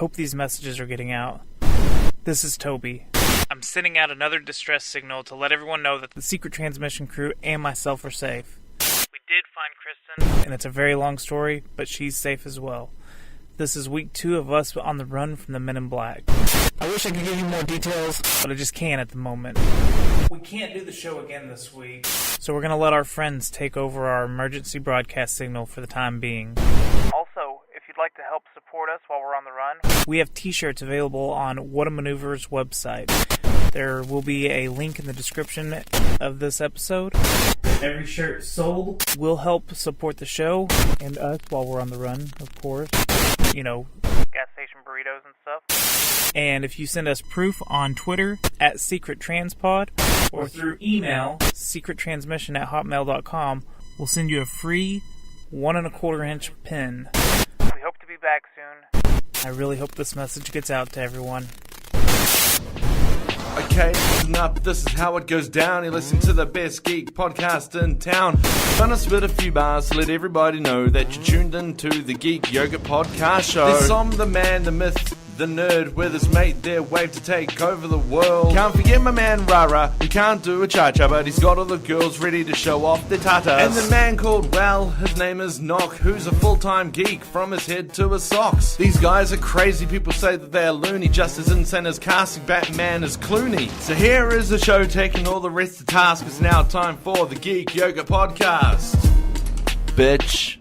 hope these messages are getting out. This is Toby. I'm sending out another distress signal to let everyone know that the Secret Transmission crew and myself are safe. We did find Kristen, and it's a very long story, but she's safe as well. This is week 2 of us on the run from the Men in Black. I wish I could give you more details, but I just can't at the moment. We can't do the show again this week, so we're going to let our friends take over our emergency broadcast signal for the time being. Also, if you'd like to help support us while we're on the run, we have t-shirts available on What a Maneuver's website. There will be a link in the description of this episode. Every shirt sold will help support the show and us while we're on the run, of course. You know, gas station burritos and stuff. And if you send us proof on Twitter at SecretTranspod or through email secrettransmission@hotmail.com, we'll send you a free 1 1/4-inch pin. We hope to be back soon. I really hope this message gets out to everyone. Okay, listen up, this is how it goes down. You listen to the best geek podcast in town. Gonna spit a few bars to let everybody know that you're tuned into the Geek Yogurt Podcast show. There's Som, the man, the myth, the nerd, with his mate their wave to take over the world. Can't forget my man Rara, who can't do a cha-cha, but he's got all the girls ready to show off their tatas. And the man called Well, his name is Knock, who's a full-time geek from his head to his socks. These guys are crazy, people say that they are loony, just as insane as casting Batman as Clooney. So here is the show taking all the rest to task. It's now time for the Geek Yogurt Podcast. Bitch.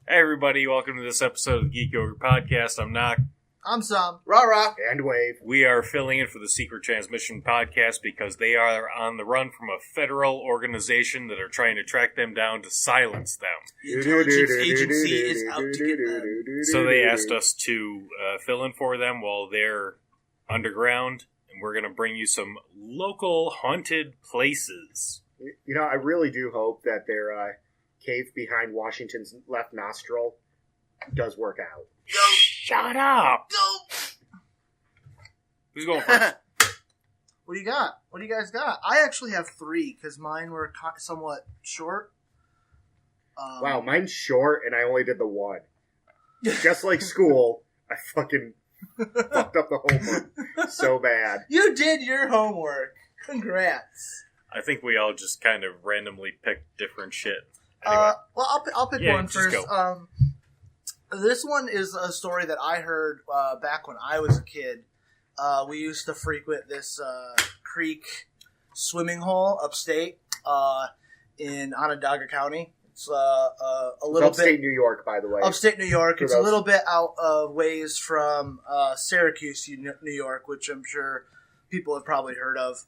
Hey everybody, welcome to this episode of the Geek Yogurt Podcast. I'm Knock. I'm Som. Rah-rah. And Wave. We are filling in for the Secret Transmission Podcast because they are on the run from a federal organization that are trying to track them down to silence them. The intelligence agency is out to get them. So they asked us to fill in for them while they're underground, and we're going to bring you some local haunted places. You know, I really do hope that their cave behind Washington's left nostril does work out. Shut up! Nope. Who's going first? What do you got? What do you guys got? I actually have 3, because mine were somewhat short. Wow, mine's short, and I only did the 1. Just like school, I fucking fucked up the homework so bad. You did your homework. Congrats. I think we all just kind of randomly picked different shit. Anyway. Well, I'll pick one first. Go. This one is a story that I heard back when I was a kid. We used to frequent this creek swimming hole upstate in Onondaga County. It's a little upstate New York, by the way. Upstate New York. It's a little bit out of ways from Syracuse, New York, which I'm sure people have probably heard of.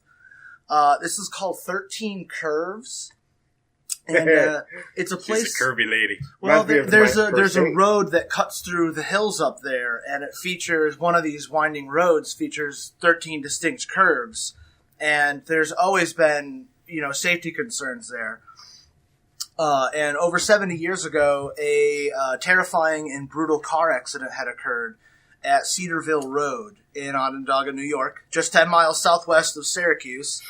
This is called 13 Curves. And it's a place. She's a curvy lady. Well, there's a road that cuts through the hills up there, and it features one of these winding roads features 13 distinct curves, and there's always been safety concerns there. And over 70 years ago, a terrifying and brutal car accident had occurred at Cedarville Road in Onondaga, New York, just 10 miles southwest of Syracuse.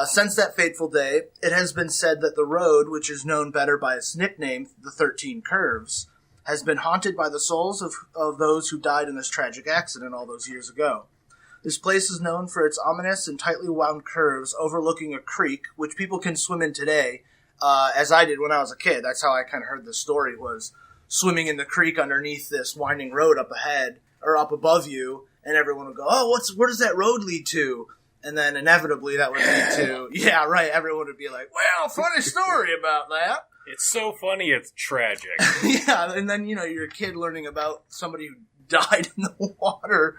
Since that fateful day, it has been said that the road, which is known better by its nickname, the 13 Curves, has been haunted by the souls of those who died in this tragic accident all those years ago. This place is known for its ominous and tightly wound curves overlooking a creek, which people can swim in today, as I did when I was a kid. That's how I kind of heard the story, was swimming in the creek underneath this winding road up ahead, or up above you, and everyone would go, oh, where does that road lead to? And then inevitably that would lead to, yeah, right, everyone would be like, well, funny story about that. It's so funny, it's tragic. Yeah, and then, you're a kid learning about somebody who died in the water.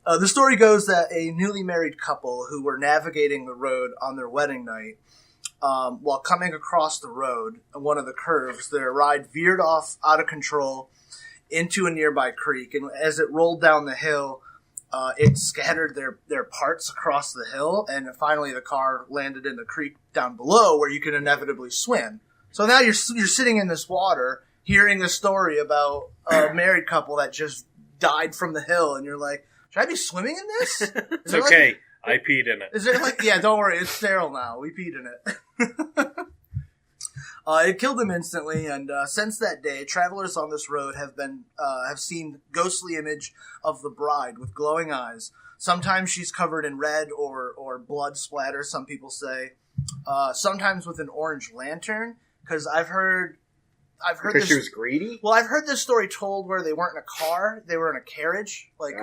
The story goes that a newly married couple who were navigating the road on their wedding night, while coming across the road, one of the curves, their ride veered off out of control into a nearby creek. And as it rolled down the hill, it scattered their parts across the hill, and finally the car landed in the creek down below where you can inevitably swim. So now you're sitting in this water, hearing a story about a married couple that just died from the hill, and you're like, should I be swimming in this? It's okay. I peed in it. Is it yeah, don't worry. It's sterile now. We peed in it. It killed him instantly, and since that day, travelers on this road have seen the ghostly image of the bride with glowing eyes. Sometimes she's covered in red or blood splatter, some people say. Sometimes with an orange lantern, because I've heard Because she was greedy? Well, I've heard this story told where they weren't in a car; they were in a carriage. It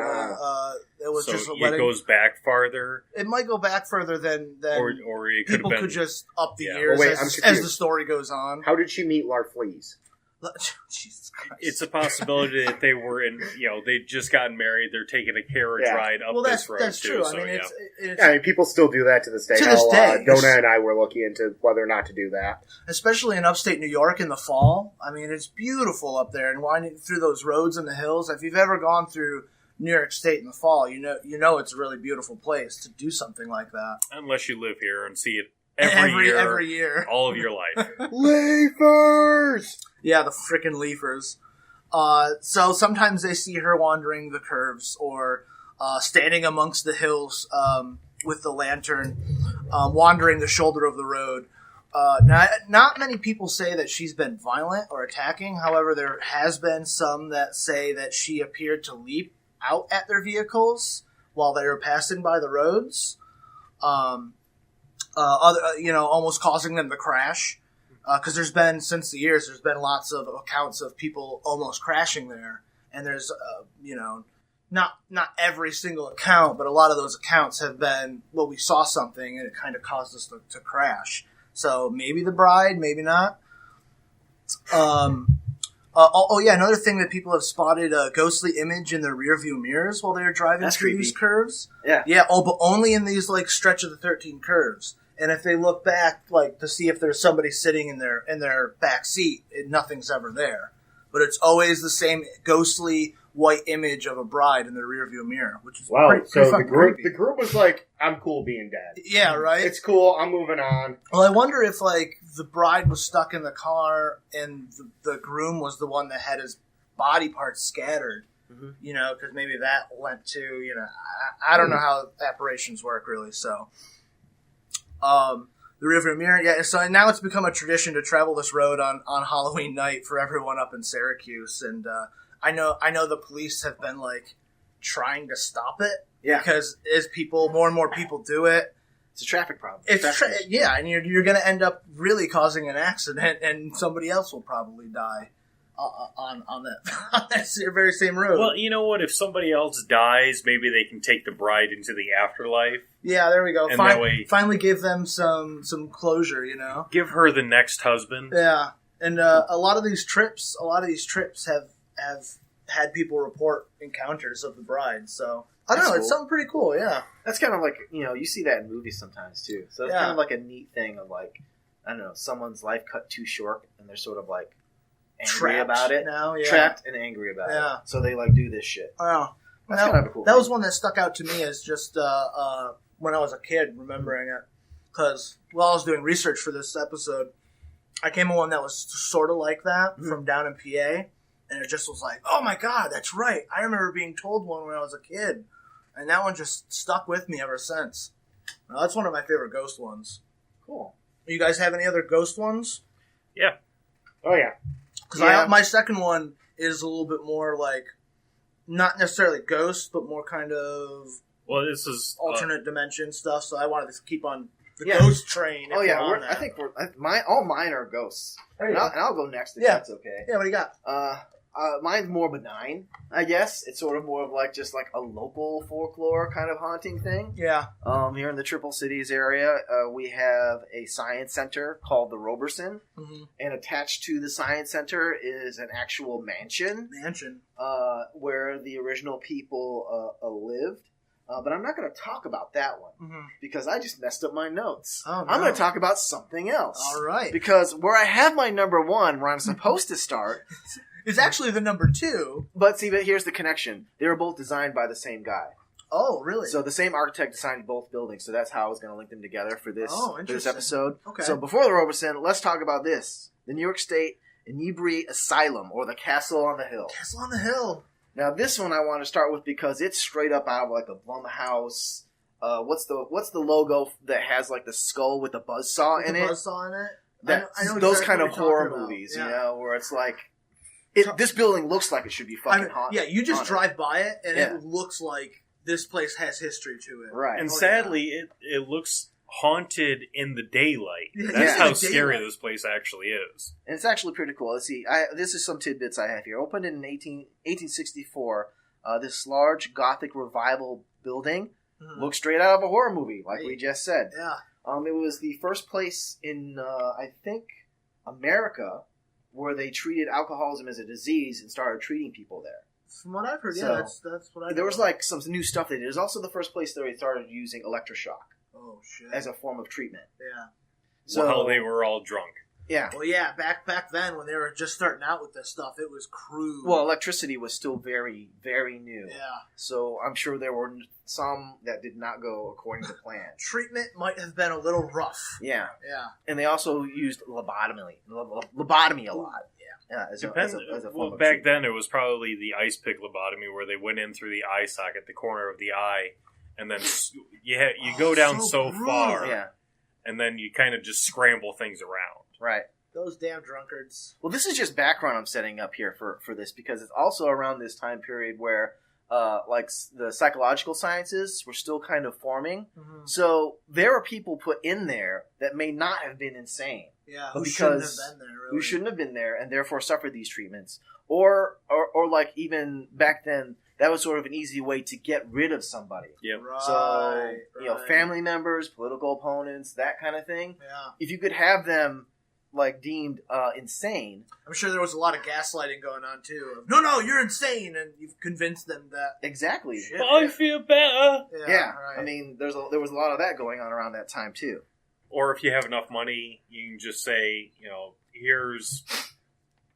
was so just. It goes back farther. It might go back further than or it could people have been, could just up the Yeah. years Wait, as the story goes on. How did she meet Larfleeze? Jesus Christ! It's a possibility that they were in. They just gotten married. They're taking a carriage ride up this road that's too. true. So, I mean, it's I mean, people still do that to this day. To this day. Donna and I were looking into whether or not to do that. especially in upstate New York in the fall. I mean, it's beautiful up there and winding through those roads in the hills. If you've ever gone through New York State in the fall, you know it's a really beautiful place to do something like that. unless you live here and see it Every every year. all of your life. Leafers! Yeah, the frickin' leafers. So sometimes they see her wandering the curves or standing amongst the hills with the lantern, wandering the shoulder of the road. Not many people say that she's been violent or attacking. However, there has been some that say that she appeared to leap out at their vehicles while they were passing by the roads. Almost causing them to crash. Because there's been lots of accounts of people almost crashing there, and there's not every single account, but a lot of those accounts have been, well, we saw something and it kind of caused us to crash. So maybe the bride, maybe not. Another thing that people have spotted a ghostly image in their rearview mirrors while they're driving through these curves. Yeah. But only in these stretch of the 13 curves. And if they look back, to see if there's somebody sitting in their back seat, nothing's ever there. But it's always the same ghostly white image of a bride in their rearview mirror, which is Wow. pretty So the fucking group creepy. was like, I'm cool being dead. Yeah, right? It's cool. I'm moving on. Well, I wonder if the bride was stuck in the car and the groom was the one that had his body parts scattered. Mm-hmm. Because maybe that went to I don't know how apparitions work really. So, the rearview mirror. Yeah. So now it's become a tradition to travel this road on Halloween night for everyone up in Syracuse, and I know the police have been trying to stop it. Yeah. Because as more and more people do it. It's a traffic problem. And you're going to end up really causing an accident, and somebody else will probably die on that very same road. Well, you know what? If somebody else dies, maybe they can take the bride into the afterlife. Yeah, there we go. And that way, finally give them some closure. Give her the next husband. Yeah, and a lot of these trips have had people report encounters of the bride. So I don't know. Cool. It's something pretty cool. Yeah. That's kind of you see that in movies sometimes too. So it's kind of like a neat thing of I don't know, someone's life cut too short and they're sort of angry Trapped about it. now, yeah. Trapped and angry about it. So they do this shit. Wow. That's kind of a cool That thing. was one that stuck out to me as just when I was a kid, remembering it. Because while I was doing research for this episode, I came on one that was sort of like that from down in PA. And it just was oh my God, that's right. I remember being told one when I was a kid. And that one just stuck with me ever since. Now, that's one of my favorite ghost ones. Cool. You guys have any other ghost ones? Yeah. Oh, yeah. Because my second one is a little bit more not necessarily ghost, but more kind of this is alternate dimension stuff. So I wanted to keep on the ghost train. Oh yeah, I think all mine are ghosts. And I'll go next if that's okay. Yeah, what do you got? Mine's more benign, I guess. It's sort of more of just a local folklore kind of haunting thing. Yeah. Here in the Triple Cities area, we have a science center called the Roberson, and attached to the science center is an actual mansion. Where the original people lived. But I'm not going to talk about that one because I just messed up my notes. Oh, no. I'm going to talk about something else. All right. Because where I have my number one, where I'm supposed to start, is actually the number 2. But here's the connection. They were both designed by the same guy. Oh, really? So the same architect designed both buildings. So that's how I was going to link them together for this episode. Okay. So before the Roberson, let's talk about this. The New York State Inebriate Asylum, or the Castle on the Hill. Castle on the Hill. Now this one I want to start with because it's straight up out of a Blumhouse. What's the logo that has the skull with the buzzsaw in it? Buzzsaw in it. that I know those exactly kind what of you're horror talking about. movies, Yeah. you know, where it's like this building looks like it should be fucking haunted. Yeah, you just drive by it and Yeah. it looks like this place has history to it. Right. And sadly, it looks haunted in the daylight. Yeah, That's yeah, how the scary daylight. this place actually is. And it's actually pretty cool. Let's see. This is some tidbits I have here. Opened in 1864, this large Gothic revival building looks straight out of a horror movie, like we just said. Yeah. It was the first place in, I think, America where they treated alcoholism as a disease and started treating people there. From what I've heard, So, that's what I know. There was like some new stuff they did. It was also the first place that they started using electroshock Oh shit. as a form of treatment. Yeah. So Well, they were all drunk. yeah. Well, yeah. Back then when they were just starting out with this stuff, it was crude. Well, electricity was still very, very new. yeah. So I'm sure there were some that did not go according to plan. Treatment might have been a little rough. Yeah. Yeah. And they also used lobotomy a lot. Yeah. As a form well, of back treatment. then it was probably the ice pick lobotomy where they went in through the eye socket, the corner of the eye, and then you go down so brutal. far, Yeah. and then you kind of just scramble things around. Right. Those damn drunkards. Well, this is just background I'm setting up here for this because it's also around this time period where like the psychological sciences were still kind of forming. Mm-hmm. So there are people put in there that may not have been insane. Yeah. But Who shouldn't have because been there? Really. who shouldn't have been there and therefore suffered these treatments. Or like even back then, that was sort of an easy way to get rid of somebody. Yep. Right. So, you know, right. family members, political opponents, that kind of thing. Yeah. If you could have them like deemed insane. I'm sure there was a lot of gaslighting going on too. No, you're insane, and you've convinced them that. Exactly. Shit. I feel better. Yeah. Right. I mean, there was a lot of that going on around that time too. Or if you have enough money, you can just say, here's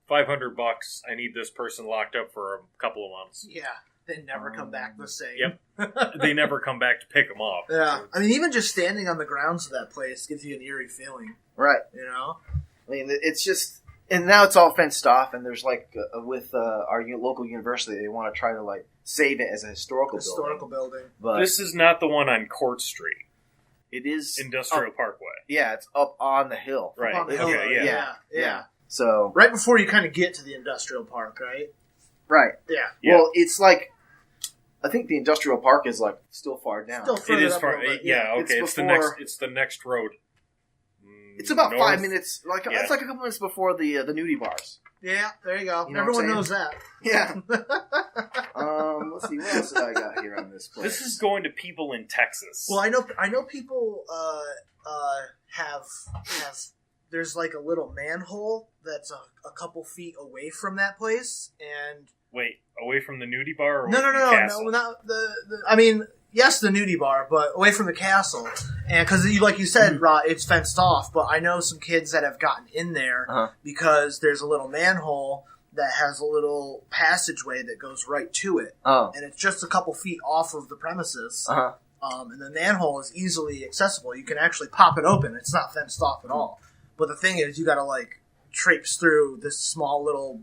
$500. I need this person locked up for a couple of months. Yeah, they never come back the same. Yep. They never come back to pick them up. Yeah, I mean, even just standing on the grounds of that place gives you an eerie feeling. Right. You know. I mean, it's just, and now it's all fenced off, and there's like with our local university, they want to try to like save it as a historical building. But This is not the one on Court Street, it is Industrial Parkway. Yeah, it's up on the hill. Right. Up on the hill, Okay, though. yeah. Yeah. So Right before you kind of get to the industrial park, right? right. Yeah. Yeah. Well, it's like I think the industrial park is like still far down. Still It further is up a far. little bit. Yeah. Okay. It's It's the before- next road. It's about North. 5 minutes. Like Yeah. it's like a couple minutes before the nudie bars. Yeah, there you go. You know Everyone what I'm knows that. Yeah. Let's see what else did I got here on this place. This is going to people in Texas. Well, I know people have there's like a little manhole that's a couple feet away from that place, and Wait, away from the nudie bar? Or no, away from the castle? not the I mean, yes, the nudie bar, but away from the castle, and because like you said, Rod, it's fenced off. But I know some kids that have gotten in there because there's a little manhole that has a little passageway that goes right to it, and it's just a couple feet off of the premises. And the manhole is easily accessible. You can actually pop it open. It's not fenced off at all. But the thing is, you got to like traipse through this small little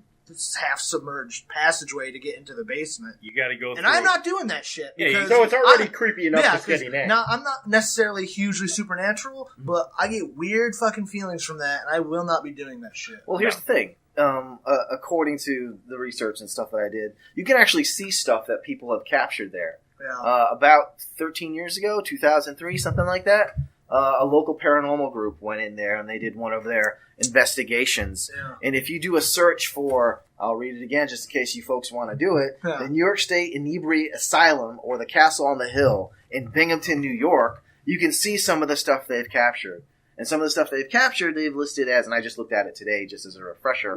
half submerged passageway to get into the basement. You got to go through. And I'm not doing that shit. Yeah, because So it's already creepy enough just 'cause getting in. Now, I'm not necessarily hugely supernatural, but I get weird fucking feelings from that, and I will not be doing that shit. Well, here's the thing. According to the research and stuff that I did, you can actually see stuff that people have captured there. Yeah. About 13 years ago, 2003, something like that, a local paranormal group went in there and they did one of their investigations. Yeah. And if you do a search for, I'll read it again just in case you folks want to do it, Yeah. the New York State Inebriate Asylum or the Castle on the Hill in Binghamton, New York, you can see some of the stuff they've captured. And some of the stuff they've captured, they've listed as, and I just looked at it today just as a refresher,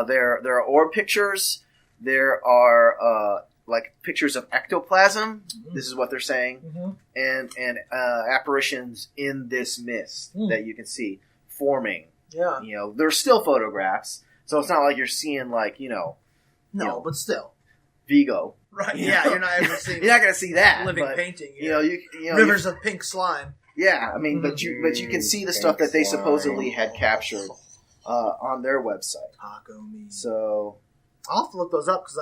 there are orb pictures, there are like pictures of ectoplasm, this is what they're saying, and apparitions in this mist that you can see forming. Yeah. You know, there's still photographs, so it's not like you're seeing like, No, but still. Vigo. Right. You Yeah, know? you're not ever seeing You're not going to see that. living but, painting. You know, you know, Rivers of pink slime. yeah, I mean, but you can see the stuff that they supposedly had captured on their website. Taco meat. So I'll have to look those up because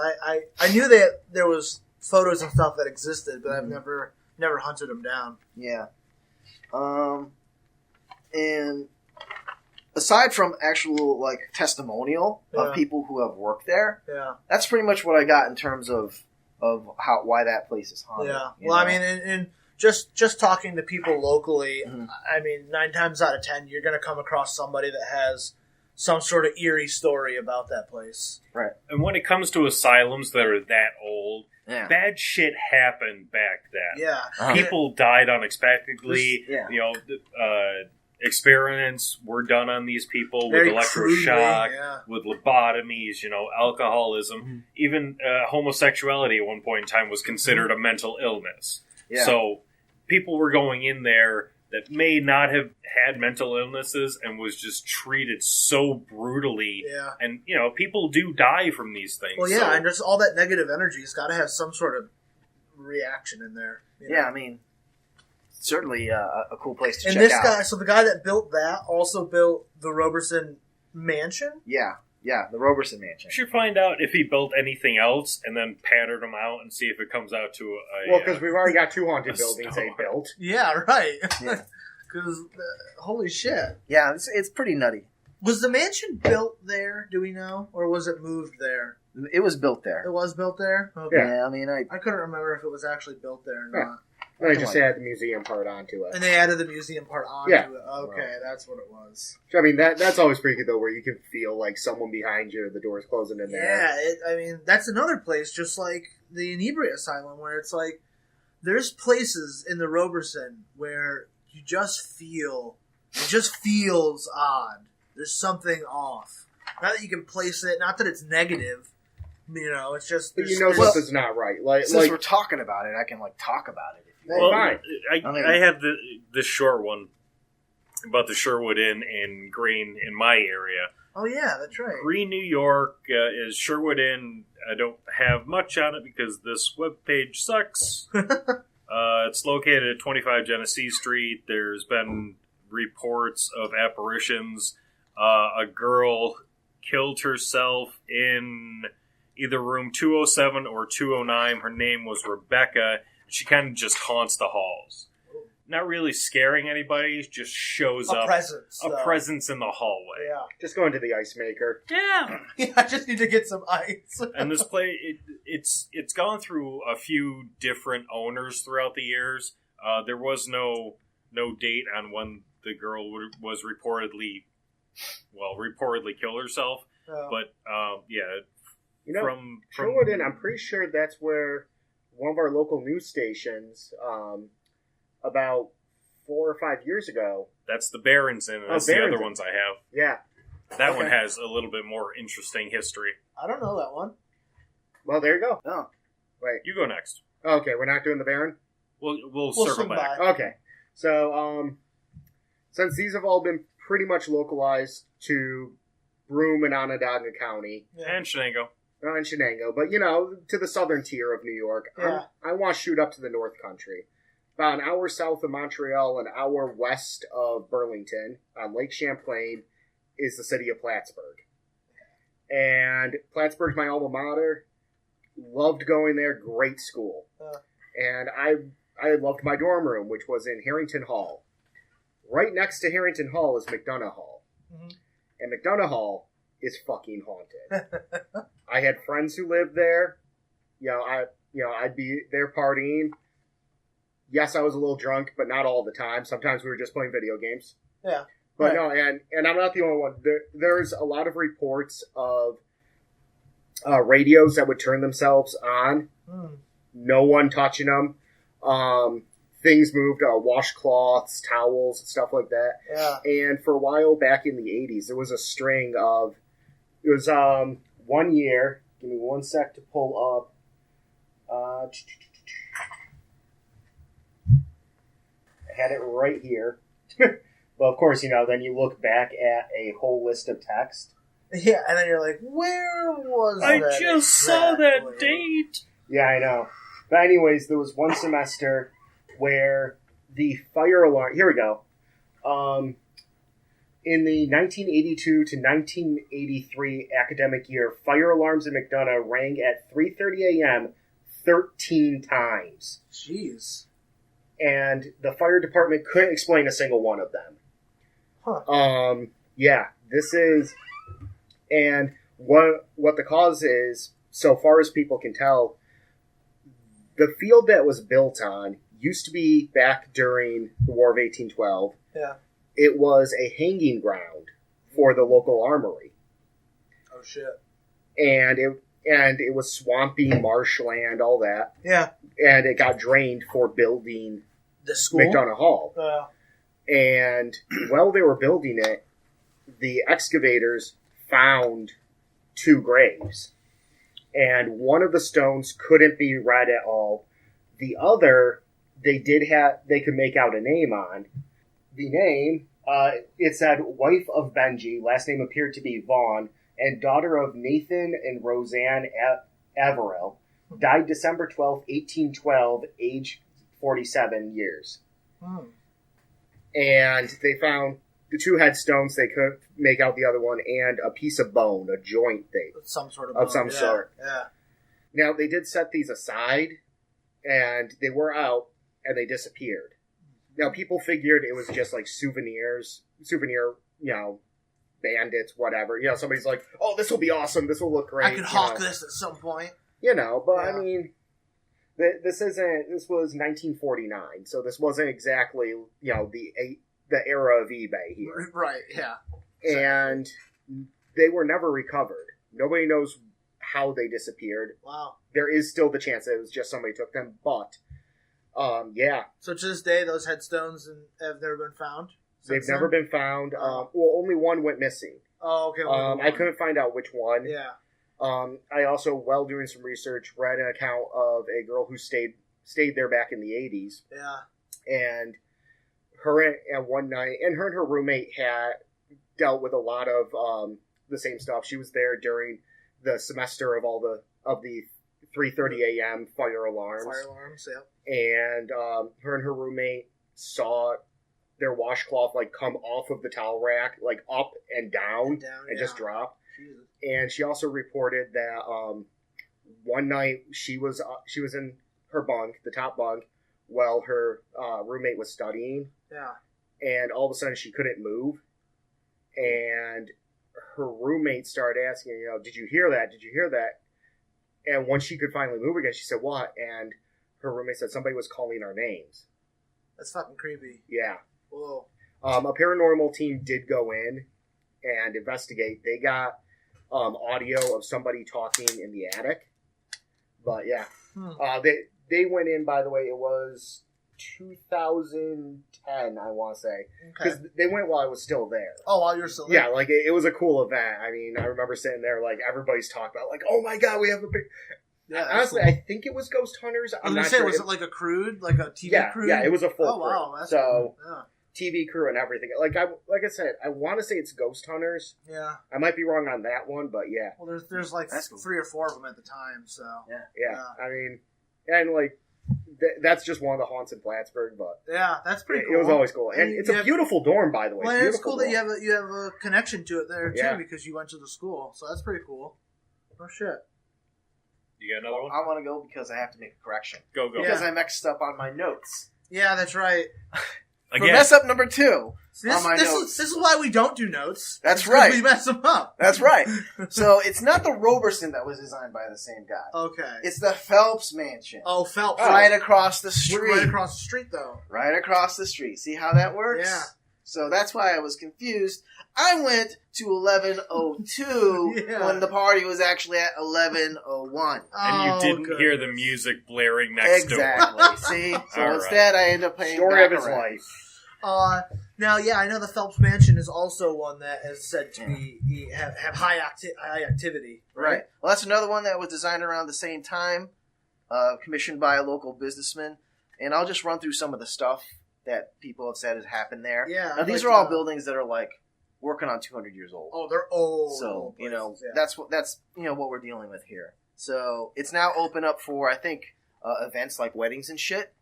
I knew that there was photos and stuff that existed, but I've never hunted them down. yeah, and aside from actual like testimonial of people who have worked there, that's pretty much what I got in terms of why that place is haunted. Yeah. Well, I mean, and just talking to people locally, I mean, 9 times out of 10, you're going to come across somebody that has some sort of eerie story about that place. Right. And when it comes to asylums that are that old, bad shit happened back then. Yeah. People died unexpectedly. You know, experiments were done on these people with electroshock, with lobotomies, you know, alcoholism. Even homosexuality at one point in time was considered a mental illness. Yeah. So people were going in there that may not have had mental illnesses and was just treated so brutally. Yeah. And, you know, people do die from these things. Well, yeah, and just all that negative energy has got to have some sort of reaction in there. You know? Yeah, I mean, certainly a cool place to check out. And this guy, so the guy that built that also built the Roberson Mansion? Yeah, the Roberson Mansion. We should find out if he built anything else and then pattern them out and see if it comes out to a... Well, because we've already got 2 haunted buildings they built. Yeah, right. Because, holy shit. Yeah, it's pretty nutty. Was the mansion built there, do we know? Or was it moved there? It was built there. It was built there? Okay. Yeah, I mean, I couldn't remember if it was actually built there or not. They just added the museum part onto it. And they added the museum part onto it. Okay, that's what it was. I mean, that's always freaky, though, where you can feel like someone behind you, the door's closing in there. Yeah, I mean, that's another place, just like the Inebriate Asylum, where it's like, there's places in the Roberson where you just feel, it just feels odd. There's something off. Not that you can place it, not that it's negative. You know, it's just... But you know something's not right. Since we're talking about it, I can, talk about it. Well, I have this short one about the Sherwood Inn in Green in my area. Oh, yeah, that's right. Green, New York is Sherwood Inn. I don't have much on it because this webpage sucks. It's located at 25 Genesee Street. There's been reports of apparitions. A girl killed herself in either room 207 or 209. Her name was Rebecca. She kind of just haunts the halls. Not really scaring anybody, just shows up. A presence in the hallway. Yeah. Just going to the ice maker. Yeah. I just need to get some ice. And this place, it's gone through a few different owners throughout the years. There was no date on when the girl was reportedly killed herself. But, yeah. You know, from Sherwood Inn, I'm pretty sure that's where one of our local news stations, about 4 or 5 years ago. That's the Barron's Inn, and that's the other ones I have. Yeah. That one has a little bit more interesting history. I don't know that one. Well, there you go. Oh. Wait. You go next. Okay, we're not doing the Baron? We'll circle back. Okay. So, since these have all been pretty much localized to Broome and Onondaga County. And Shenango. And Shenango, but, you know, to the southern tier of New York. Yeah. I want to shoot up to the North Country. About an hour south of Montreal, an hour west of Burlington, on Lake Champlain, is the city of Plattsburgh. And Plattsburgh's my alma mater. Loved going there. Great school. And I loved my dorm room, which was in Harrington Hall. Right next to Harrington Hall is McDonough Hall. Mm-hmm. And McDonough Hall is fucking haunted. I had friends who lived there. I'd be there partying. Yes, I was a little drunk, but not all the time. Sometimes we were just playing video games. Yeah. But no, and I'm not the only one. There's a lot of reports of radios that would turn themselves on. No one touching them. Things moved, washcloths, towels, stuff like that. Yeah. And for a while back in the 80s, there was a string of... It was 1 year. Give me 1 sec to pull up. I had it right here. Well, of course, then you look back at a whole list of text. Yeah, and then you're like, where was I that? I just saw that date. Yeah, I know. But anyways, there was one semester where the fire alarm... Here we go. In the 1982 to 1983 academic year, fire alarms in McDonough rang at 3:30 a.m. 13 times. Jeez. And the fire department couldn't explain a single one of them. Huh. Yeah, this is... And what the cause is, so far as people can tell, the field that was built on used to be, back during the War of 1812, it was a hanging ground for the local armory. Oh, shit. And it was swampy, marshland, all that. Yeah. And it got drained for building the school? McDonough Hall. And while they were building it, the excavators found 2 graves. And one of the stones couldn't be read at all. The other, they could make out a name on. The name, it said, wife of Benji, last name appeared to be Vaughn, and daughter of Nathan and Roseanne Averill, died December 12th, 1812, age 47 years. And they found the 2 headstones. They couldn't make out the other one, and a piece of bone, a joint some sort of bone. Of some sort. Yeah. Now, they did set these aside, and they were out, and they disappeared. Now, people figured it was just like souvenir, bandits, whatever. Somebody's like, oh, this will be awesome. This will look great. I could hawk this at some point. But I mean, this was 1949, so this wasn't exactly, the era of eBay here. Right, yeah. And they were never recovered. Nobody knows how they disappeared. Wow. There is still the chance that it was just somebody took them, but, yeah. So to this day, those headstones have never been found? They've never been found. Only one went missing. Oh, okay. I couldn't find out which one. Yeah. I also, while doing some research, read an account of a girl who stayed there back in the 80s. Yeah. And her and one night, and her roommate had dealt with a lot of the same stuff. She was there during the semester of all the 3:30 a.m. fire alarms. Yeah. And her and her roommate saw their washcloth come off of the towel rack, up and down and just drop. Jesus. And she also reported that one night she was in her bunk, the top bunk, while her roommate was studying. Yeah. And all of a sudden she couldn't move. And her roommate started asking, did you hear that? Did you hear that? And once she could finally move again, she said, what? And her roommate said somebody was calling our names. That's fucking creepy. Yeah. Whoa. A paranormal team did go in and investigate. They got audio of somebody talking in the attic. But yeah. They went in, by the way, it was 2010, I want to say. Because they went while I was still there. Oh, while you were still there? Yeah, it was a cool event. I mean, I remember sitting there, everybody's talking about, oh my god, we have a big... Yeah, honestly, cool. I think it was Ghost Hunters. I'm not sure. Was it like a crude? Like a TV crew? Yeah, it was a full crew. Wow, that's cool. Yeah. TV crew and everything. Like I said, I want to say it's Ghost Hunters. Yeah. I might be wrong on that one, but yeah. Well, there's that's 3 or 4 of them at the time, so. Yeah. I mean, and that's just one of the haunts in Plattsburgh, but. Yeah, that's pretty cool. It was always cool. And it's a beautiful dorm, by the way. Well, it's cool that you have a connection to it there, too, because you went to the school, so that's pretty cool. Oh, shit. You got another one? I want to go because I have to make a correction. Go. Because I mixed up on my notes. Yeah, that's right. For mess up number 2 on my notes. This is why we don't do notes. That's right. We mess them up. That's right. So it's not the Roberson that was designed by the same guy. Okay. It's the Phelps Mansion. Oh, Phelps. Right across the street. Right across the street, though. Right across the street. See how that works? Yeah. So that's why I was confused. I went to 11:02 when the party was actually at 11:01. And you didn't hear the music blaring next door. Exactly. See? So instead I ended up playing Story of his life. Now, I know the Phelps Mansion is also one that is said to be have high activity. Right. Well, that's another one that was designed around the same time, commissioned by a local businessman. And I'll just run through some of the stuff that people have said has happened there. Yeah. Now, these are all buildings that are working on 200 years old. Oh, they're old. So, that's what we're dealing with here. So, it's now open up for, I think, events like weddings and shit.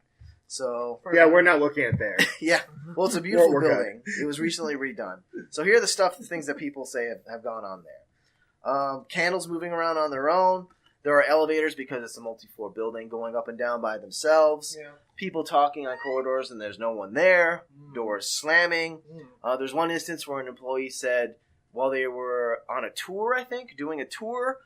So yeah, we're not looking at there. Yeah. Well, it's a beautiful building. It was recently redone. So here are the things that people say have gone on there. Candles moving around on their own. There are elevators because it's a multi-floor building going up and down by themselves. Yeah. People talking on corridors and there's no one there. Doors slamming. There's one instance where an employee said while they were on a tour, I think, doing a tour,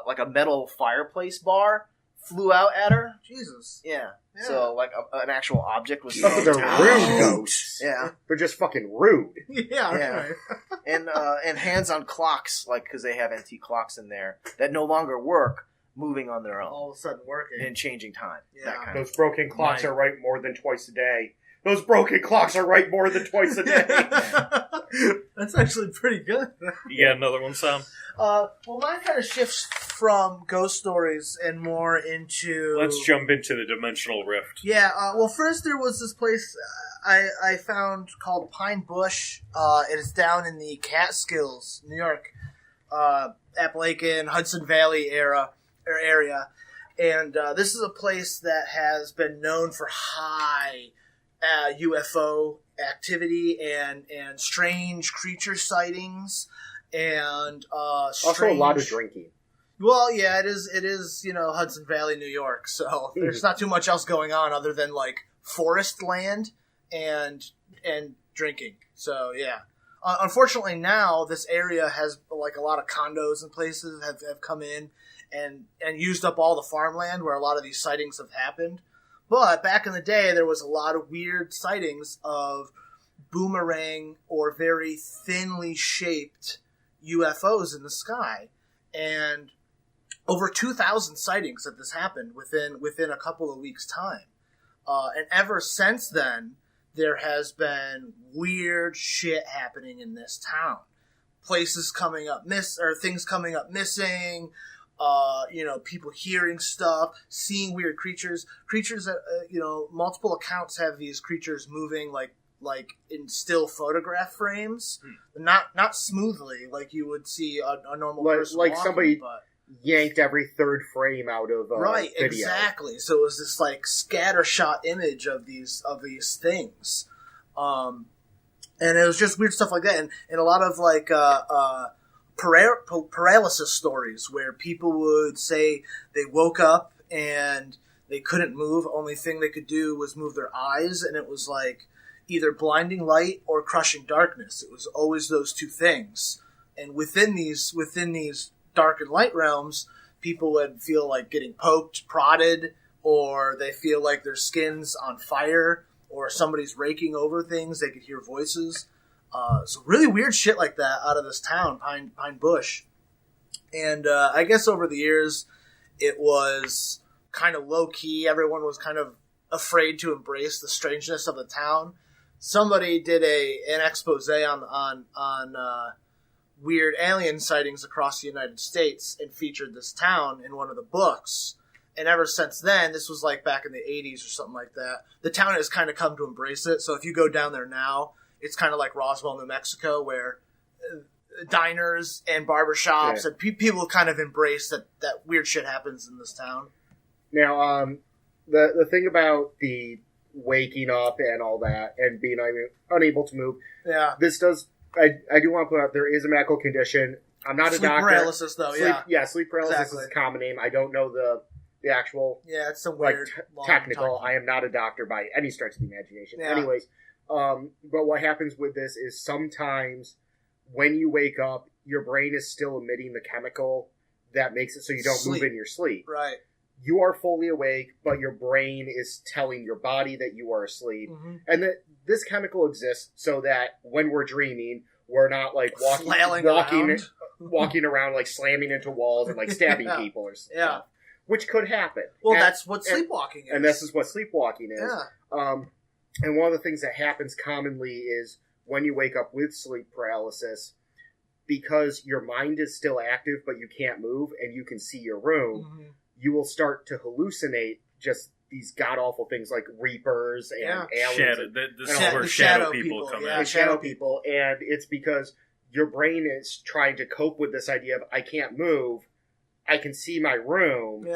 like a metal fireplace bar flew out at her. Jesus. Yeah. So, like, an actual object was... Oh, they're rude ghosts. Yeah. They're just fucking rude. Yeah. Right. And hands on clocks, like, because they have antique clocks in there that no longer work, moving on their own. All of a sudden working. And changing time. Yeah. That kind Those broken clocks are right more than twice a day. Those broken clocks are right more than twice a day. That's actually pretty good. You got another one, Sam? Well, mine kind of shifts from ghost stories and more into... Let's jump into the dimensional rift. Yeah, well, first there was this place I found called Pine Bush. It is down in the Catskills, New York, Appalachian, Hudson Valley area. And this is a place that has been known for high UFO activity and strange creature sightings and Also a lot of drinking. Well, yeah, it is, Hudson Valley, New York, so there's not too much else going on other than, like, forest land and drinking. So, yeah. Unfortunately, now, this area has, like, a lot of condos and places have come in and used up all the farmland where a lot of these sightings have happened. But back in the day, there was a lot of weird sightings of boomerang or very thinly shaped UFOs in the sky. And over 2,000 sightings of this happened within a couple of weeks' time. And ever since then, there has been weird shit happening in this town. Places coming up things coming up missing. People hearing stuff, seeing weird creatures that, multiple accounts have these creatures moving like in still photograph frames, not smoothly like you would see a normal person like walking, somebody but yanked every third frame out of right, video. exactly. So it was this like scattershot image of these things, and it was just weird stuff like that, and a lot of like paralysis stories where people would say they woke up and they couldn't move. Only thing they could do was move their eyes, and it was like either blinding light or crushing darkness. It was always those two things. And within these dark and light realms, people would feel like getting poked, prodded, or they feel like their skin's on fire, or somebody's raking over things. They could hear voices. So really weird shit like that out of this town, Pine Bush. And I guess over the years, it was kind of low-key. Everyone was kind of afraid to embrace the strangeness of the town. Somebody did an expose on weird alien sightings across the United States and featured this town in one of the books. And ever since then, this was like back in the 80s or something like that, the town has kind of come to embrace it. So if you go down there now, it's kind of like Roswell, New Mexico, where diners and barbershops and people kind of embrace that weird shit happens in this town. Now, the thing about the waking up and all that and being unable to move, this does... I do want to point out there is a medical condition. I'm not a doctor. Sleep paralysis, though, sleep paralysis is a common name. I don't know the actual... Yeah, it's some weird... technical. I am not a doctor by any stretch of the imagination. Yeah. Anyways, but what happens with this is sometimes when you wake up, your brain is still emitting the chemical that makes it so you don't move in your sleep. Right. You are fully awake, but your brain is telling your body that you are asleep. Mm-hmm. And that this chemical exists so that when we're dreaming, we're not like walking around like slamming into walls and like stabbing people or stuff. Which could happen. Well, that's what sleepwalking is. And this is what sleepwalking is. Yeah. And one of the things that happens commonly is when you wake up with sleep paralysis, because your mind is still active but you can't move and you can see your room, you will start to hallucinate just these god-awful things like reapers and aliens. This is where shadow people come in. Shadow people. And it's because your brain is trying to cope with this idea of, I can't move, I can see my room,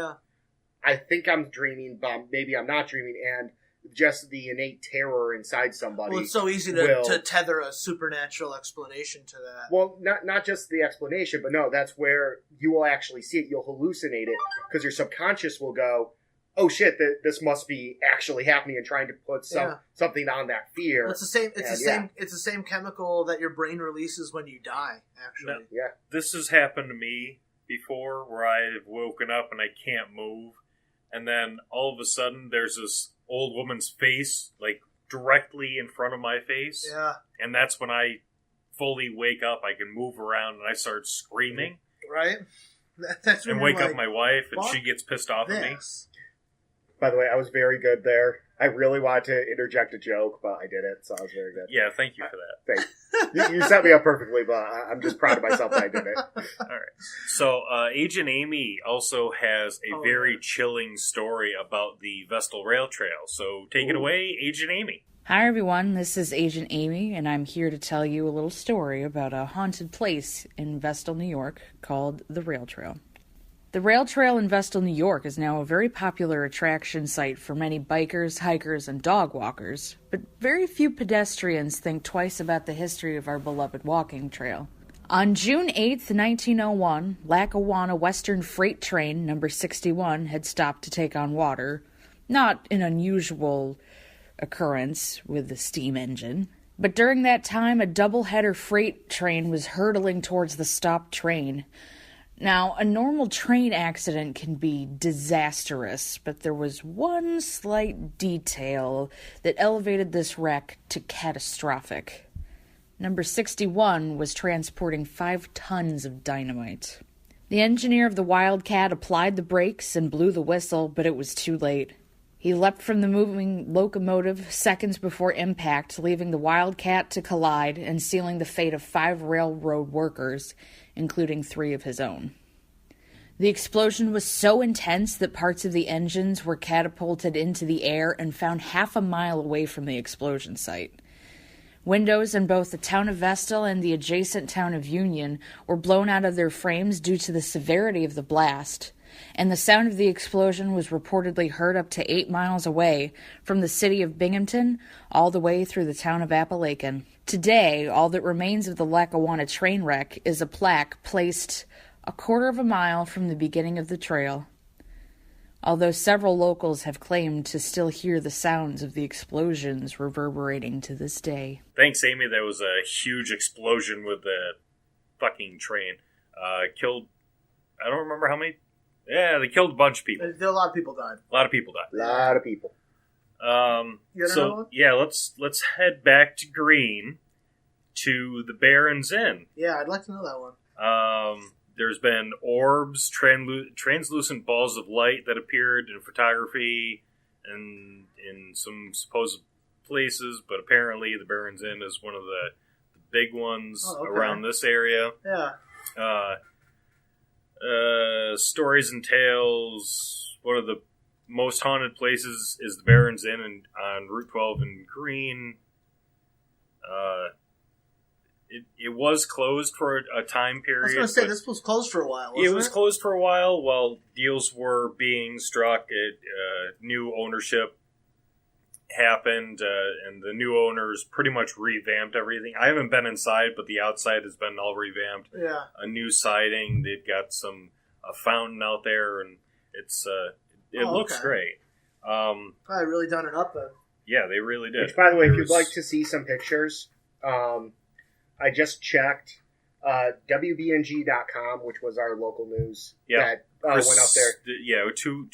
I think I'm dreaming, but maybe I'm not dreaming, and just the innate terror inside somebody. Well, it's so easy to tether a supernatural explanation to that. Well, not just the explanation, but no, that's where you will actually see it. You'll hallucinate it because your subconscious will go, oh shit, this must be actually happening, and trying to put something on that fear. It's the same. It's the same chemical that your brain releases when you die. Actually, This has happened to me before, where I've woken up and I can't move, and then all of a sudden there's this old woman's face, like directly in front of my face. Yeah, and that's when I fully wake up. I can move around and I start screaming. Right. That's when and wake up my wife, and she gets pissed off at me. By the way, I was very good there. I really wanted to interject a joke, but I didn't, so I was very good. Yeah, thank you for that. Thanks. You set me up perfectly, but I'm just proud of myself that I did it. All right. So, Agent Amy also has a very chilling story about the Vestal Rail Trail. So, take it away, Agent Amy. Hi, everyone. This is Agent Amy, and I'm here to tell you a little story about a haunted place in Vestal, New York, called the Rail Trail. The Rail Trail in Vestal, New York is now a very popular attraction site for many bikers, hikers, and dog walkers, but very few pedestrians think twice about the history of our beloved walking trail. On June 8th, 1901, Lackawanna Western Freight Train number 61 had stopped to take on water. Not an unusual occurrence with the steam engine. But during that time, a double-header freight train was hurtling towards the stopped train. Now, a normal train accident can be disastrous, but there was one slight detail that elevated this wreck to catastrophic. Number 61 was transporting 5 tons of dynamite. The engineer of the Wildcat applied the brakes and blew the whistle, but it was too late. He leapt from the moving locomotive seconds before impact, leaving the Wildcat to collide and sealing the fate of 5 railroad workers, including 3 of his own. The explosion was so intense that parts of the engines were catapulted into the air and found half a mile away from the explosion site. Windows in both the town of Vestal and the adjacent town of Union were blown out of their frames due to the severity of the blast, and the sound of the explosion was reportedly heard up to 8 miles away from the city of Binghamton all the way through the town of Appalachian. Today, all that remains of the Lackawanna train wreck is a plaque placed a quarter of a mile from the beginning of the trail. Although several locals have claimed to still hear the sounds of the explosions reverberating to this day. Thanks, Amy. That was a huge explosion with the fucking train. Killed, I don't remember how many. Yeah, they killed a bunch of people. A lot of people died. A lot of people died. A lot of people. Let's head back to Green to the Baron's Inn. Yeah, I'd like to know that one. There's been orbs, translucent balls of light that appeared in photography and in some supposed places, but apparently the Baron's Inn is one of the big ones around this area. Yeah. Stories and tales. One of the most haunted places is the Baron's Inn on Route 12 in Green. It was closed for a time period. I was going to say, this was closed for a while, wasn't it? It was closed for a while while deals were being struck. New ownership happened, and the new owners pretty much revamped everything. I haven't been inside, but the outside has been all revamped. Yeah. A new siding. They've got a fountain out there, and it looks great. Probably really done it up, then. Yeah, they really did. Which, by the way, if you'd like to see some pictures, I just checked WBNG.com, which was our local news that went up there. Yeah, two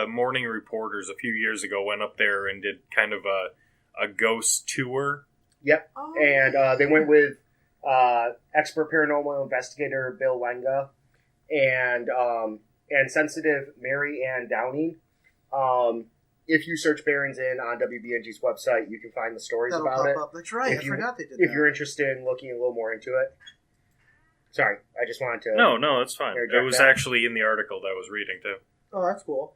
morning reporters a few years ago went up there and did kind of a ghost tour. Yep, and they went with expert paranormal investigator Bill Lenga and sensitive Mary Ann Downing. If you search Baron's Inn on WBNG's website, you can find the stories about it. Up. That's right. I forgot they did that. If you're interested in looking a little more into it. Sorry, I just wanted to... No, that's fine. It was actually in the article that I was reading, too. Oh, that's cool.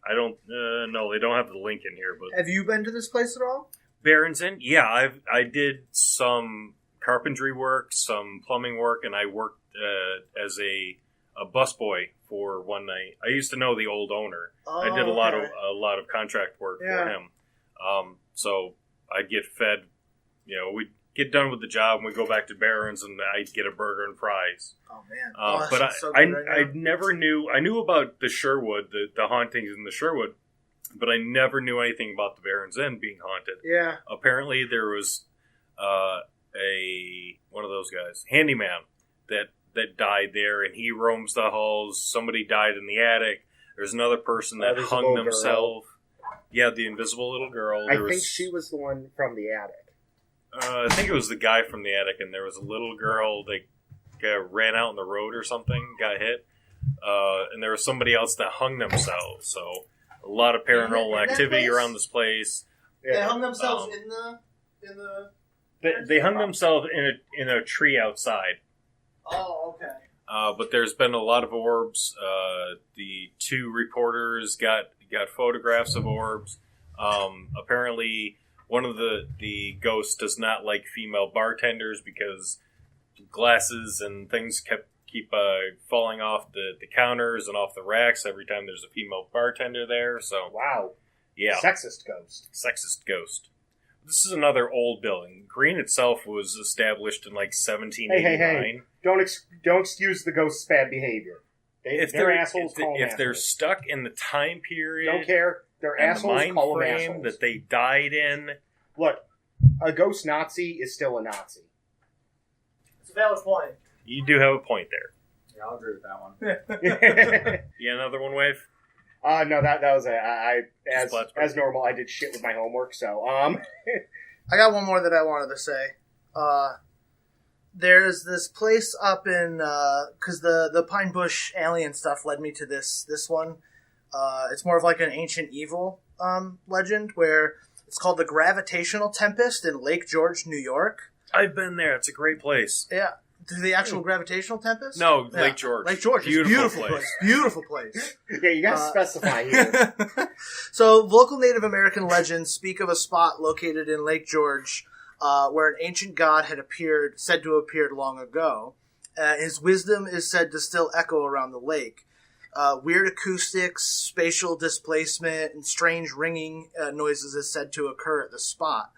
I don't... no, they don't have the link in here, but... Have you been to this place at all? Baron's Inn? Yeah, I did some carpentry work, some plumbing work, and I worked as a busboy for one night. I used to know the old owner. Oh, I did a lot of contract work for him. So I'd get fed. We'd get done with the job and we'd go back to Barron's and I'd get a burger and fries. Oh man! But I never knew. I knew about the Sherwood, the hauntings in the Sherwood, but I never knew anything about the Barron's Inn being haunted. Yeah. Apparently, there was one of those guys, handyman, that died there, and he roams the halls. Somebody died in the attic. There's another person that hung themselves. Yeah, the invisible little girl. I think she was the one from the attic. I think it was the guy from the attic, and there was a little girl that ran out on the road or something, got hit, and there was somebody else that hung themselves. So a lot of paranormal activity around this place. They hung themselves in the. They hung themselves in a tree outside. Oh, okay. But there's been a lot of orbs. The two reporters got photographs of orbs. Apparently, one of the ghosts does not like female bartenders because glasses and things keep falling off the counters and off the racks every time there's a female bartender there. So wow, yeah, sexist ghost. This is another old building. Green itself was established in like 1789. Hey. Don't excuse the ghost's bad behavior. They're assholes. If they're stuck in the time period, don't care. They're assholes. The mind frame that they died in. Look, a ghost Nazi is still a Nazi. It's a valid point. You do have a point there. Yeah, I'll agree with that one. Yeah, another one, Wave? No, that was as normal. I did shit with my homework, so I got one more that I wanted to say. There's this place up in because the Pine Bush alien stuff led me to this one. It's more of like an ancient evil legend where it's called the Gravitational Tempest in Lake George, New York. I've been there. It's a great place. Yeah. The actual Gravitational Tempest? No, yeah. Lake George. Lake George. Beautiful place. Beautiful place. Yeah, you gotta specify here. So, local Native American legends speak of a spot located in Lake George where an ancient god had said to have appeared long ago. His wisdom is said to still echo around the lake. Weird acoustics, spatial displacement, and strange ringing noises is said to occur at the spot.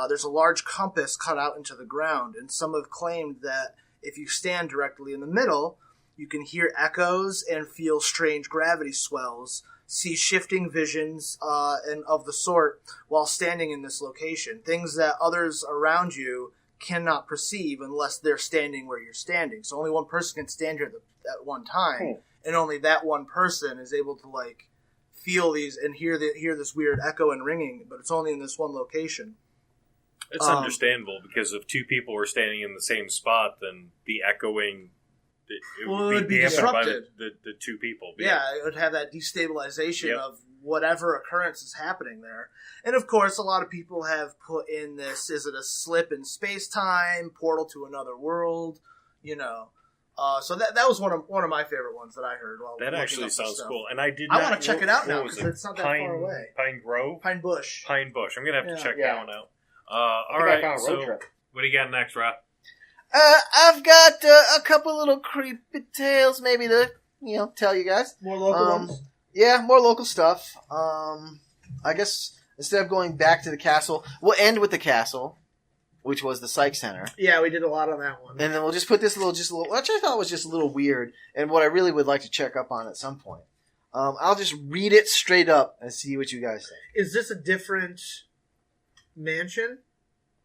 There's a large compass cut out into the ground, and some have claimed that if you stand directly in the middle, you can hear echoes and feel strange gravity swells, see shifting visions and of the sort while standing in this location. Things that others around you cannot perceive unless they're standing where you're standing. So only one person can stand here at one time, and only that one person is able to feel these and hear this weird echo and ringing, but it's only in this one location. It's understandable because if two people were standing in the same spot, then the echoing it would be disrupted by the two people. Yeah, it would have that destabilization of whatever occurrence is happening there. And of course, a lot of people have put in this: is it a slip in space-time, portal to another world? So that was one of my favorite ones that I heard. That actually sounds cool, and I want to check it out now because it's not that far away. Pine Grove, Pine Bush. I'm gonna have to check that one out. All right, so what do you got next, Rob? I've got a couple little creepy tales, maybe to tell you guys. More local ones. Yeah, more local stuff. I guess instead of going back to the castle, we'll end with the castle, which was the Psych Center. Yeah, we did a lot on that one. And then we'll just put this little, which I thought was just a little weird, and what I really would like to check up on at some point. I'll just read it straight up and see what you guys think. Is this a different mansion?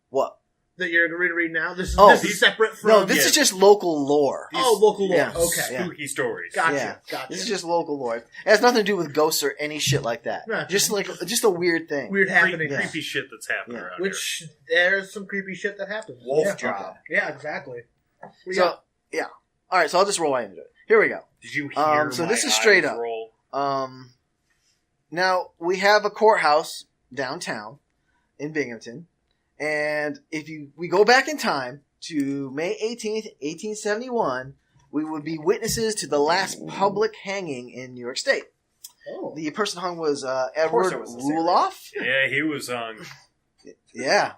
What? That you're going to read now? This is separate from... No, this is just local lore. Local lore. Yeah. Okay. Spooky stories. Gotcha. This is just local lore. It has nothing to do with ghosts or any shit like that. Right. Just a weird thing. Weird happening. Creepy shit that's happening around here. Which, there's some creepy shit that happens. Wolf job. Okay. Yeah, exactly. So, yeah. All right, so I'll just roll right into it. Here we go. Did you hear So my this is straight up. Roll? Now, we have a courthouse downtown in Binghamton. And we go back in time to May 18th, 1871, we would be witnesses to the last public hanging in New York State. Oh. The person hung was Edward Ruloff. Yeah, he was hung. Yeah.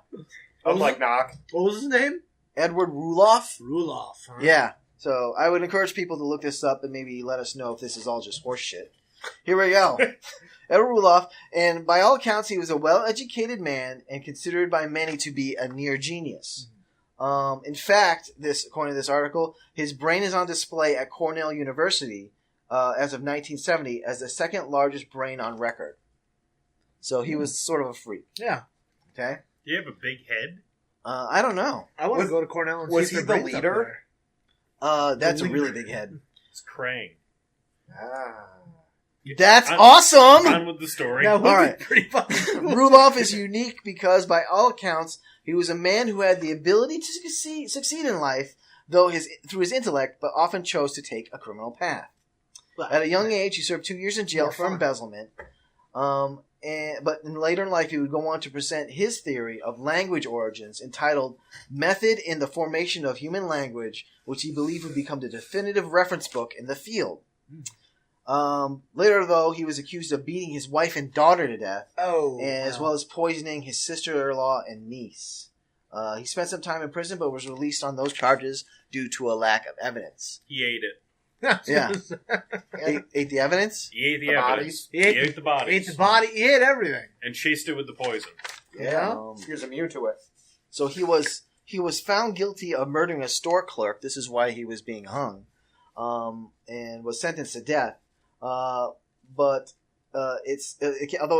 Unlike Knock. What was his name? Edward Ruloff. Ruloff. Huh? Yeah. So I would encourage people to look this up and maybe let us know if this is all just horse shit. Here we go. Edward Rudolph, and by all accounts, he was a well-educated man and considered by many to be a near genius. In fact, according to this article, his brain is on display at Cornell University as of 1970 as the second largest brain on record. So he was sort of a freak. Yeah. Okay. Do you have a big head? I don't know. I want to go to Cornell and was see he if their the brains up leader? there. That's a really big head. It's Krang. That's awesome! On with the story. That would All right. be pretty fucking cool. Rudolph is unique because, by all accounts, he was a man who had the ability to succeed in life, though through his intellect, but often chose to take a criminal path. At a young age, he served 2 years in jail for embezzlement. But later in life, he would go on to present his theory of language origins, entitled "Method in the Formation of Human Language," which he believed would become the definitive reference book in the field. Later, though, he was accused of beating his wife and daughter to death, as well as poisoning his sister-in-law and niece. He spent some time in prison, but was released on those charges due to a lack of evidence. He ate it. Yeah. ate the evidence? He ate the The evidence. bodies? He ate the bodies. Ate the body. He ate everything. And chased it with the poison. Yeah. He was immune to it. So he was found guilty of murdering a store clerk. This is why he was being hung, and was sentenced to death. But although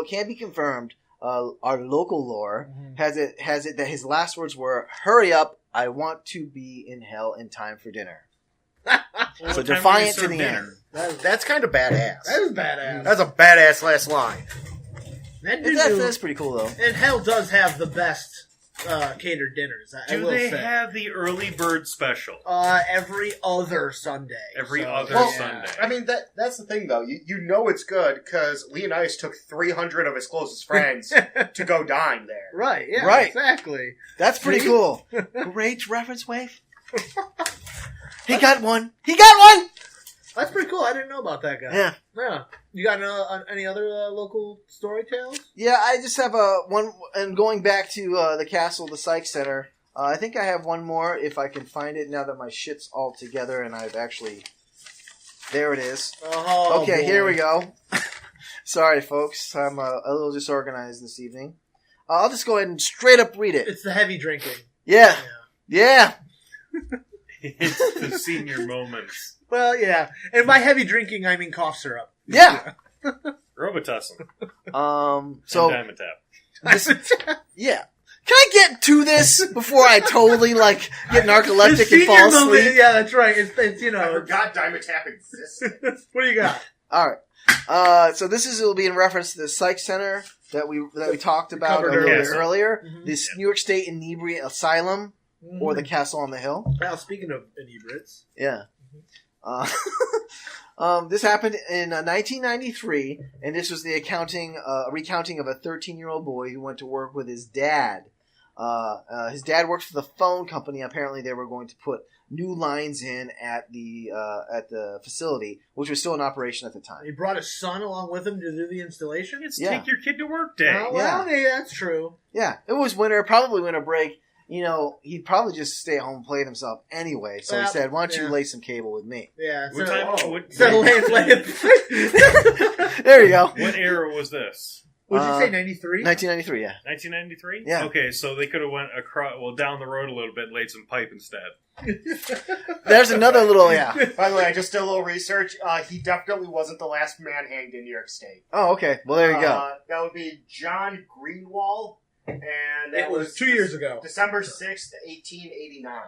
it can't be confirmed, our local lore has it that his last words were, "Hurry up! I want to be in hell in time for dinner." Well, So what time defiant do to you the serve dinner? end. That's kind of badass. That is badass. That's a badass last line. That's pretty cool though. And hell does have the best catered dinners. I Do will they say. have the early bird special? Every other Sunday. Every other Well, Sunday. I mean, that's the thing, though. You know it's good because Leonidas took 300 of his closest friends to go dine there. Right, yeah, Right. exactly. That's pretty cool. Great reference, Wave. He got one. He got one. That's pretty cool. I didn't know about that guy. Yeah. Yeah. You got any other local story tales? Yeah, I just have one, and going back to the castle, the Psych Center, I think I have one more if I can find it now that my shit's all together and I've actually... There it is. Oh, Okay, boy. here we go. Sorry, folks. I'm a little disorganized this evening. I'll just go ahead and straight up read it. It's the heavy drinking. Yeah. Yeah. It's the senior moments. Well, yeah. And by heavy drinking, I mean cough syrup. Yeah. Robitussin. So... And Dimetap. This, yeah. Can I get to this before I totally, get narcoleptic and fall asleep? Yeah, that's right. It's I forgot Dimetap exists. What do you got? All right. So this will be in reference to the Psych Center that we talked about a Covered little bit earlier. earlier. Mhm. This New York State Inebriate Asylum, or the Castle on the Hill. Well, speaking of inebriates. Yeah. This happened in 1993, and this was the recounting of a 13-year-old boy who went to work with his dad. His dad worked for the phone company. Apparently, they were going to put new lines in at the facility, which was still in operation at the time. He brought his son along with him to do the installation? It's Yeah. take your kid to work day. Oh, well, yeah, that's true. Yeah, it was probably winter break. He'd probably just stay at home and play it himself anyway. So he Well, said, "Why don't you yeah. lay some cable with me?" Yeah. What There you go. What era was this? Would you say 93? 1993, yeah. 1993? Yeah. Okay, so they could have went down the road a little bit and laid some pipe instead. There's another little, yeah. By the way, I just did a little research. He definitely wasn't the last man hanged in New York State. Oh, okay. Well, there you go. That would be John Greenwald, and that It was 2 years ago. December 6th, 1889.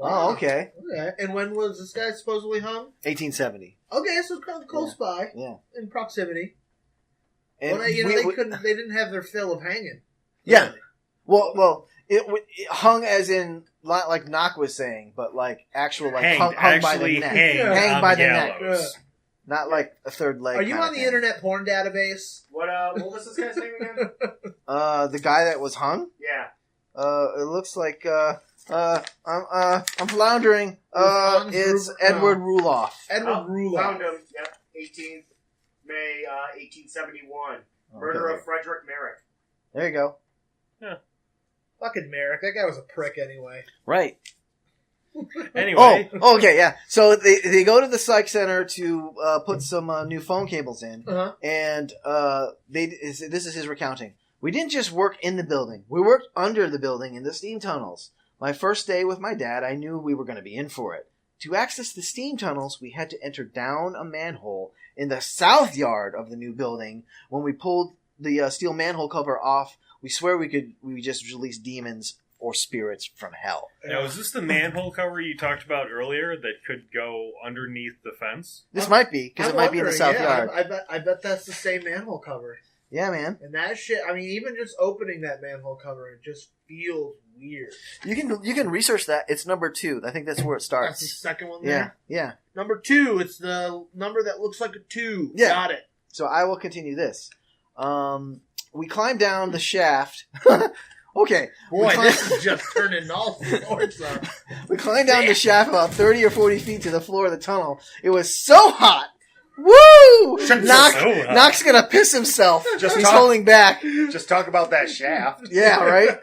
Oh, okay. Okay. And when was this guy supposedly hung? 1870. Okay, so close by. Yeah. In proximity. And Well, they didn't have their fill of hanging. Yeah. Well, it hung as in like Knock was saying, but actual hung by the neck, hang by the neck, not like a third leg. Are you on the internet porn database? What was this guy's name again? The guy that was hung. Yeah. It looks like I'm floundering. It's Edward Rudolph. Edward Rudolph. Found him. Yep. 18th May 1871. Murder of Frederick Merrick. There you go. Fucking Merrick. That guy was a prick anyway. Right. Anyway. Oh, okay, yeah. So they go to the psych center to put some new phone cables in, and this is his recounting. We didn't just work in the building. We worked under the building in the steam tunnels. My first day with my dad, I knew we were going to be in for it. To access the steam tunnels, we had to enter down a manhole in the south yard of the new building. When we pulled the steel manhole cover off, we swear we just released demons or spirits from hell. Now, is this the manhole cover you talked about earlier that could go underneath the fence? This might be, because it might be in the south yard. I bet that's the same manhole cover. Yeah, man. And that shit, I mean, even just opening that manhole cover, it just feels weird. You can research that. It's number 2. I think that's where it starts. That's the second one there? Yeah. Number 2, it's the number that looks like a 2. Yeah. Got it. So I will continue this. We climbed down the shaft. Okay. Boy, this is just turning all sorts up. We climbed down the shaft about 30 or 40 feet to the floor of the tunnel. It was so hot. Woo! Knock's gonna piss himself. He's holding back. Just talk about that shaft. Yeah, right?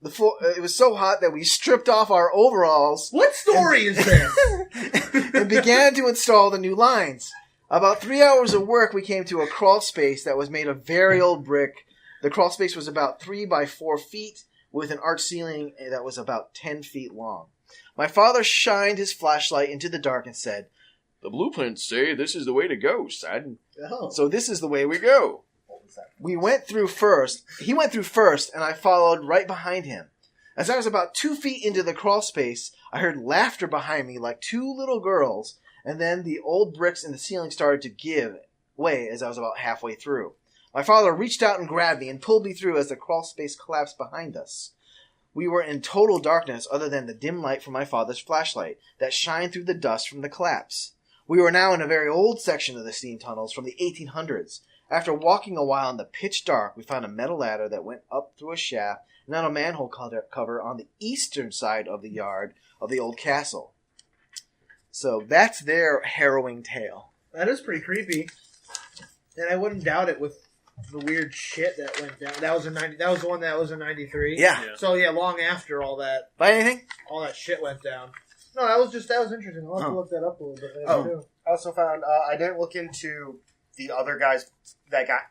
The floor, it was so hot that we stripped off our overalls. What story is this? And began to install the new lines. About 3 hours of work, we came to a crawl space that was made of very old brick. The crawl space was about 3 by 4 feet with an arched ceiling that was about 10 feet long. My father shined his flashlight into the dark and said, "The blueprints say this is the way to go, son. Oh. So this is the way we go." He went through first, and I followed right behind him. As I was about 2 feet into the crawl space, I heard laughter behind me like 2 little girls, and then the old bricks in the ceiling started to give way as I was about halfway through. My father reached out and grabbed me and pulled me through as the crawl space collapsed behind us. We were in total darkness other than the dim light from my father's flashlight that shined through the dust from the collapse. We were now in a very old section of the steam tunnels from the 1800s. After walking a while in the pitch dark, we found a metal ladder that went up through a shaft and on a manhole cover on the eastern side of the yard of the old castle. So that's their harrowing tale. That is pretty creepy. And I wouldn't doubt it with the weird shit that went down. That was the one that was in 93. Yeah. So yeah, long after all that. Buy anything? All that shit went down. No, that was interesting. I'll have to look that up a little bit later too. I also found I didn't look into the other guys that got.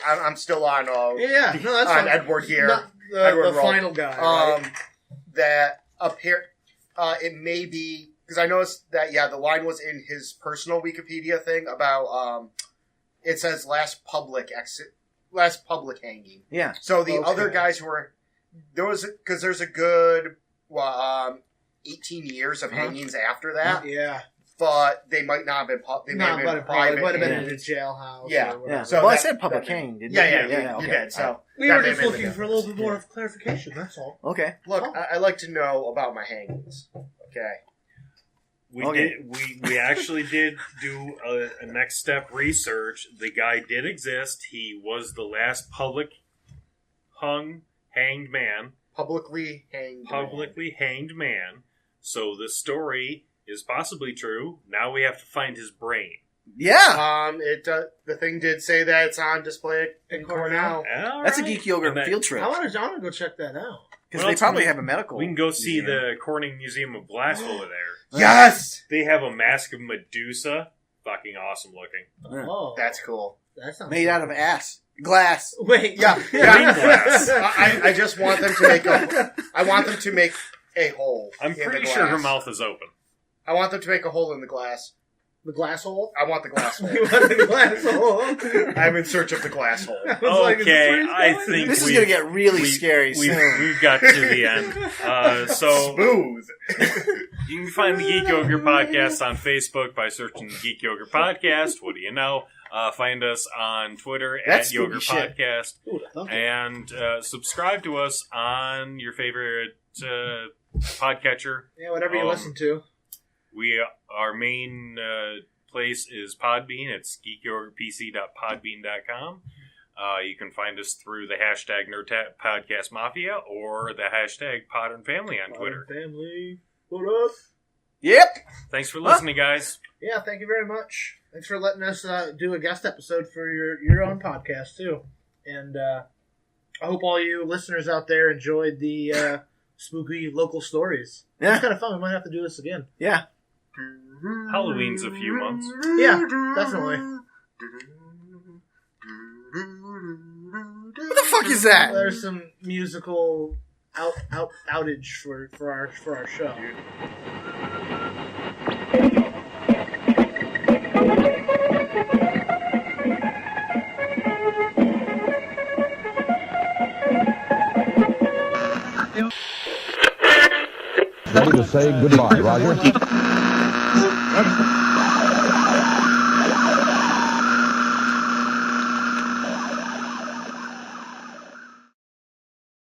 I'm still on. No, that's on fine. Edward here. The final guy. Right? That up here, it may be because I noticed that the line was in his personal Wikipedia thing about it says last public hanging. Yeah. So the other guys who were because there's a good 18 years of hangings after that. Yeah. But they might not have been. They might have been private. It might have been in a jailhouse. Yeah. So I said public hanging, didn't you? Yeah, you did. So we were just looking for a little bit more of clarification. That's all. Okay. Look, I like to know about my hangings. Okay. We actually did do a next step research. The guy did exist. He was the last publicly hanged man. Publicly hanged man. So the story is possibly true. Now we have to find his brain. Yeah. The thing did say that it's on display at Cornell. That's a Geek Yogurt field trip. I want to go check that out. Because they probably have a medical. We can go see the Corning Museum of Glass over there. Yes! They have a mask of Medusa. Fucking awesome looking. Oh. That's cool. That sounds made out of glass. Wait, yeah. glass. I just want them to make I want them to make a hole. I'm pretty sure her mouth is open. I want them to make a hole in the glass. The glass hole? I want the glass hole. You want the glass hole? I'm in search of the glass hole. Okay, I think this is going to get really scary soon. We've got to the end. So smooth. You can find the Geek Yogurt Podcast on Facebook by searching Geek Yogurt Podcast. What do you know? Find us on Twitter at Yogurt Podcast. And subscribe to us on your favorite podcatcher. Yeah, whatever you listen to. Our main place is Podbean. It's geekyogurtpc.podbean.com. You can find us through the hashtag Podcast Mafia or the hashtag Podern Family on Twitter. Family, what up? Yep. Thanks for listening, guys. Yeah, thank you very much. Thanks for letting us do a guest episode for your own podcast too. And I hope all you listeners out there enjoyed the spooky local stories. Yeah. It's kind of fun. We might have to do this again. Yeah. Halloween's a few months. Yeah, definitely. What the fuck is that? There's some musical outage for our show. Ready to say goodbye, Roger.